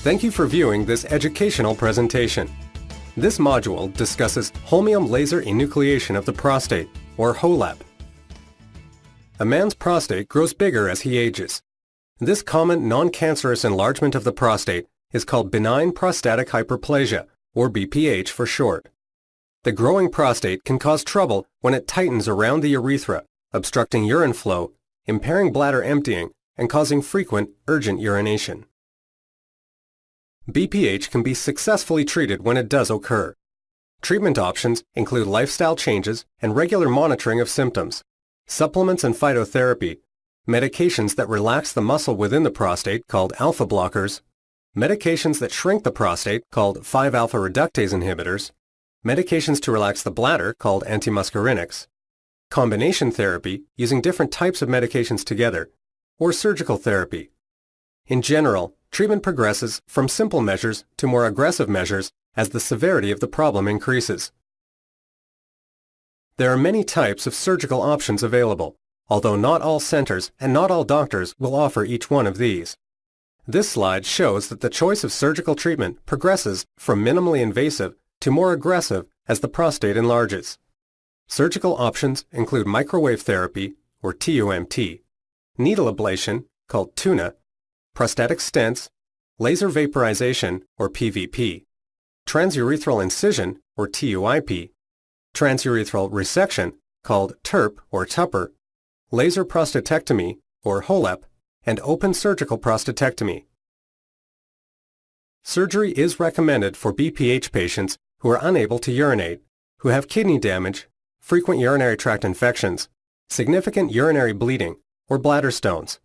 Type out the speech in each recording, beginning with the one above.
Thank you for viewing this educational presentation. This module discusses Holmium laser enucleation of the prostate, or HoLEP. A man's prostate grows bigger as he ages. This common non-cancerous enlargement of the prostate is called benign prostatic hyperplasia, or BPH for short. The growing prostate can cause trouble when it tightens around the urethra, obstructing urine flow, impairing bladder emptying, and causing frequent, urgent urination. BPH can be successfully treated when it does occur. Treatment options include lifestyle changes and regular monitoring of symptoms, supplements and phytotherapy, medications that relax the muscle within the prostate called alpha blockers, medications that shrink the prostate called 5-alpha reductase inhibitors, medications to relax the bladder called antimuscarinics, combination therapy using different types of medications together, or surgical therapy. In general, treatment progresses from simple measures to more aggressive measures as the severity of the problem increases. There are many types of surgical options available, although not all centers and not all doctors will offer each one of these. This slide shows that the choice of surgical treatment progresses from minimally invasive to more aggressive as the prostate enlarges. Surgical options include microwave therapy, or TUMT, needle ablation, called TUNA, prostatic stents, laser vaporization, or PVP, transurethral incision, or TUIP, transurethral resection, called TURP or TUPPER, laser prostatectomy, or HoLEP, and open surgical prostatectomy. Surgery is recommended for BPH patients who are unable to urinate, who have kidney damage, frequent urinary tract infections, significant urinary bleeding, or bladder stones.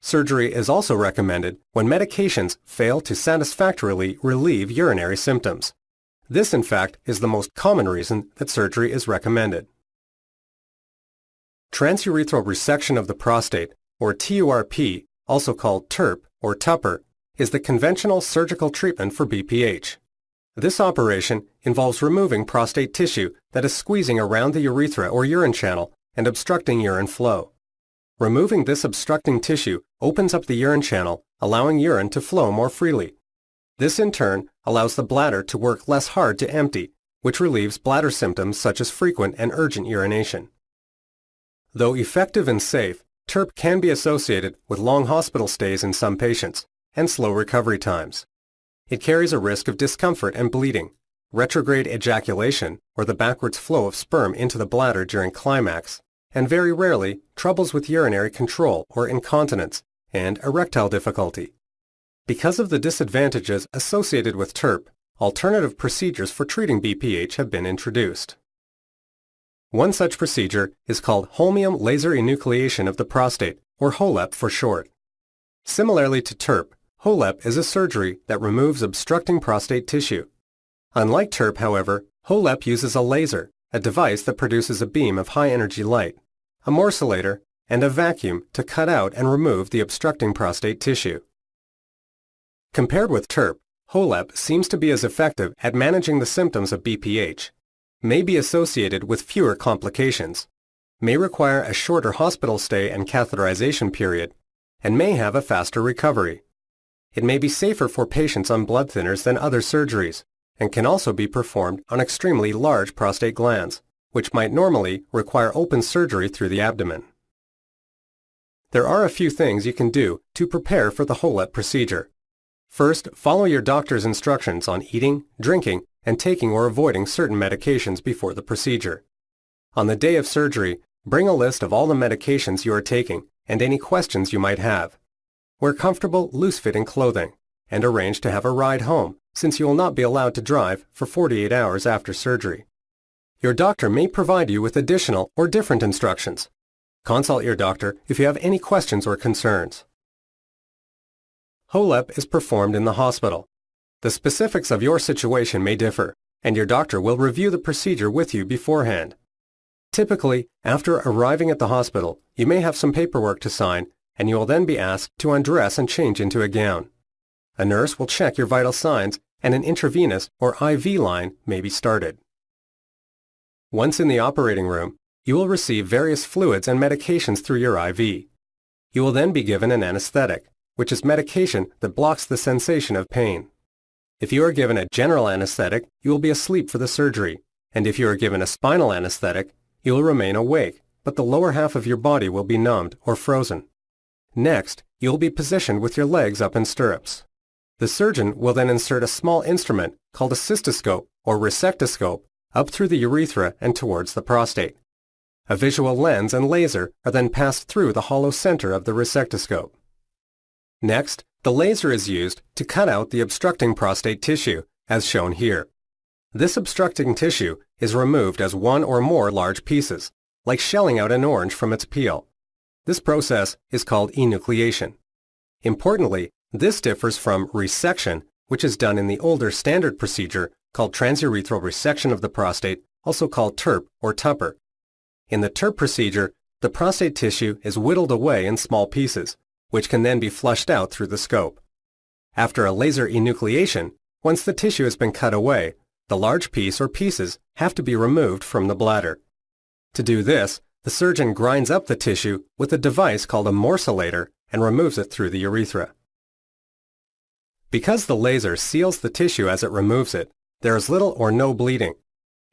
Surgery is also recommended when medications fail to satisfactorily relieve urinary symptoms. This, in fact, is the most common reason that surgery is recommended. Transurethral resection of the prostate, or TURP, also called TURP or TUPPER, is the conventional surgical treatment for BPH. This operation involves removing prostate tissue that is squeezing around the urethra or urine channel and obstructing urine flow. Removing this obstructing tissue opens up the urine channel, allowing urine to flow more freely. This in turn allows the bladder to work less hard to empty, which relieves bladder symptoms such as frequent and urgent urination. Though effective and safe, TURP can be associated with long hospital stays in some patients and slow recovery times. It carries a risk of discomfort and bleeding, retrograde ejaculation or the backwards flow of sperm into the bladder during climax, and very rarely, troubles with urinary control or incontinence, and erectile difficulty. Because of the disadvantages associated with TURP, alternative procedures for treating BPH have been introduced. One such procedure is called Holmium laser enucleation of the prostate, or HoLEP for short. Similarly to TURP, HoLEP is a surgery that removes obstructing prostate tissue. Unlike TURP, however, HoLEP uses a laser, a device that produces a beam of high-energy light, a morcellator, and a vacuum to cut out and remove the obstructing prostate tissue. Compared with TURP, HoLEP seems to be as effective at managing the symptoms of BPH, may be associated with fewer complications, may require a shorter hospital stay and catheterization period, and may have a faster recovery. It may be safer for patients on blood thinners than other surgeries, and can also be performed on extremely large prostate glands, which might normally require open surgery through the abdomen. There are a few things you can do to prepare for the HoLEP procedure. First, follow your doctor's instructions on eating, drinking, and taking or avoiding certain medications before the procedure. On the day of surgery, bring a list of all the medications you are taking and any questions you might have. Wear comfortable, loose-fitting clothing, and arrange to have a ride home, since you will not be allowed to drive for 48 hours after surgery. Your doctor may provide you with additional or different instructions. Consult your doctor if you have any questions or concerns. HoLEP is performed in the hospital. The specifics of your situation may differ, and your doctor will review the procedure with you beforehand. Typically, after arriving at the hospital, you may have some paperwork to sign, and you will then be asked to undress and change into a gown. A nurse will check your vital signs, and an intravenous or IV line may be started. Once in the operating room, you will receive various fluids and medications through your IV. You will then be given an anesthetic, which is medication that blocks the sensation of pain. If you are given a general anesthetic, you will be asleep for the surgery, and if you are given a spinal anesthetic, you will remain awake, but the lower half of your body will be numbed or frozen. Next, you will be positioned with your legs up in stirrups. The surgeon will then insert a small instrument called a cystoscope or resectoscope up through the urethra and towards the prostate. A visual lens and laser are then passed through the hollow center of the resectoscope. Next, the laser is used to cut out the obstructing prostate tissue, as shown here. This obstructing tissue is removed as one or more large pieces, like shelling out an orange from its peel. This process is called enucleation. Importantly, this differs from resection, which is done in the older standard procedure called transurethral resection of the prostate, also called TURP or Tupper. In the TURP procedure, the prostate tissue is whittled away in small pieces, which can then be flushed out through the scope. After a laser enucleation, once the tissue has been cut away, the large piece or pieces have to be removed from the bladder. To do this, the surgeon grinds up the tissue with a device called a morcellator and removes it through the urethra. Because the laser seals the tissue as it removes it, there is little or no bleeding.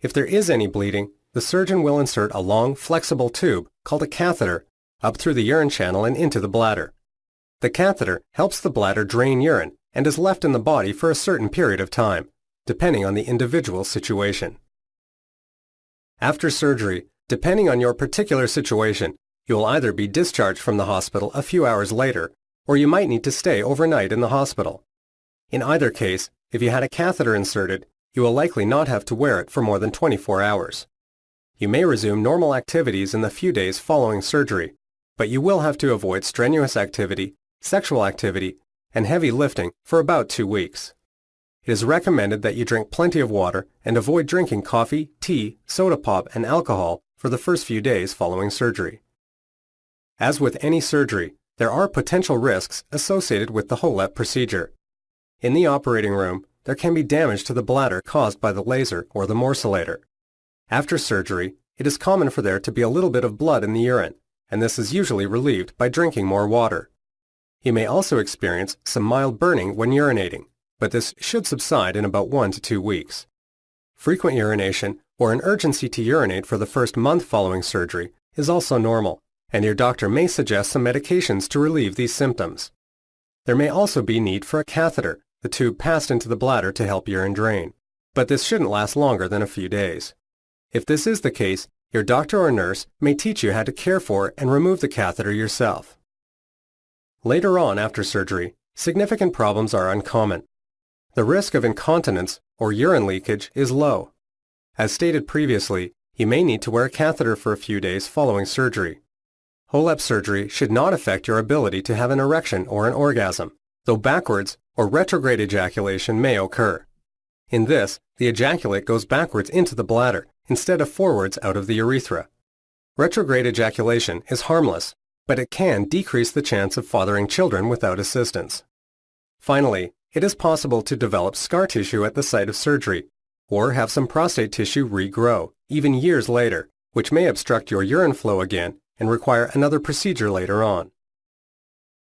If there is any bleeding, the surgeon will insert a long, flexible tube called a catheter up through the urine channel and into the bladder. The catheter helps the bladder drain urine and is left in the body for a certain period of time, depending on the individual situation. After surgery, depending on your particular situation, you will either be discharged from the hospital a few hours later, or you might need to stay overnight in the hospital. In either case, if you had a catheter inserted, you will likely not have to wear it for more than 24 hours. You may resume normal activities in the few days following surgery, but you will have to avoid strenuous activity, sexual activity, and heavy lifting for about 2 weeks. It is recommended that you drink plenty of water and avoid drinking coffee, tea, soda pop, and alcohol for the first few days following surgery. As with any surgery, there are potential risks associated with the HoLEP procedure. In the operating room, there can be damage to the bladder caused by the laser or the morcellator. After surgery, it is common for there to be a little bit of blood in the urine, and this is usually relieved by drinking more water. You may also experience some mild burning when urinating, but this should subside in about 1 to 2 weeks. Frequent urination or an urgency to urinate for the first month following surgery is also normal, and your doctor may suggest some medications to relieve these symptoms. There may also be need for a catheter, the tube passed into the bladder to help urine drain, but this shouldn't last longer than a few days. If this is the case, your doctor or nurse may teach you how to care for and remove the catheter yourself. Later on after surgery, significant problems are uncommon. The risk of incontinence or urine leakage is low. As stated previously, you may need to wear a catheter for a few days following surgery. HoLEP surgery should not affect your ability to have an erection or an orgasm, though backwards or retrograde ejaculation may occur. In this, the ejaculate goes backwards into the bladder instead of forwards out of the urethra. Retrograde ejaculation is harmless, but it can decrease the chance of fathering children without assistance. Finally, it is possible to develop scar tissue at the site of surgery, or have some prostate tissue regrow, even years later, which may obstruct your urine flow again and require another procedure later on.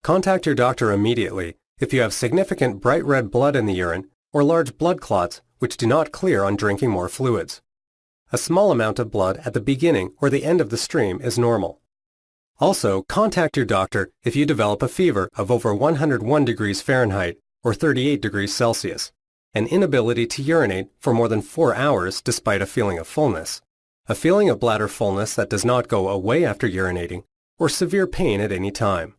Contact your doctor immediately if you have significant bright red blood in the urine or large blood clots which do not clear on drinking more fluids. A small amount of blood at the beginning or the end of the stream is normal. Also, contact your doctor if you develop a fever of over 101 degrees Fahrenheit or 38 degrees Celsius, an inability to urinate for more than 4 hours despite a feeling of fullness, a feeling of bladder fullness that does not go away after urinating, or severe pain at any time.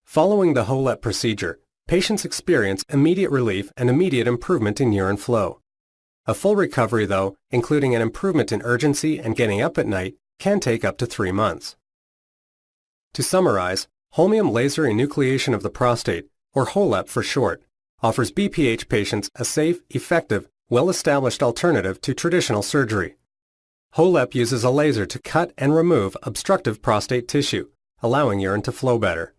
Following the HoLEP procedure, patients experience immediate relief and immediate improvement in urine flow. A full recovery, though, including an improvement in urgency and getting up at night, can take up to 3 months. To summarize, Holmium laser enucleation of the prostate, or HoLEP for short, offers BPH patients a safe, effective, well-established alternative to traditional surgery. HoLEP uses a laser to cut and remove obstructive prostate tissue, allowing urine to flow better.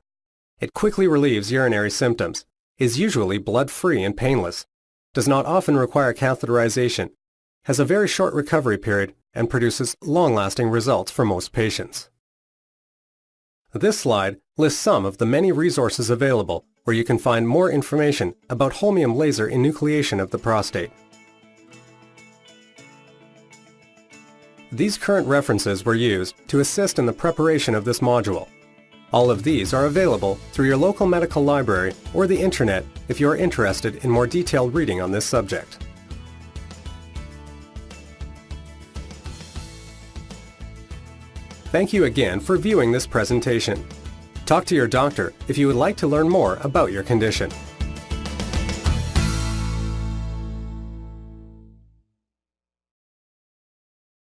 It quickly relieves urinary symptoms, is usually blood-free and painless, does not often require catheterization, has a very short recovery period, and produces long-lasting results for most patients. This slide lists some of the many resources available where you can find more information about holmium laser enucleation of the prostate. These current references were used to assist in the preparation of this module. All of these are available through your local medical library or the internet if you are interested in more detailed reading on this subject. Thank you again for viewing this presentation. Talk to your doctor if you would like to learn more about your condition.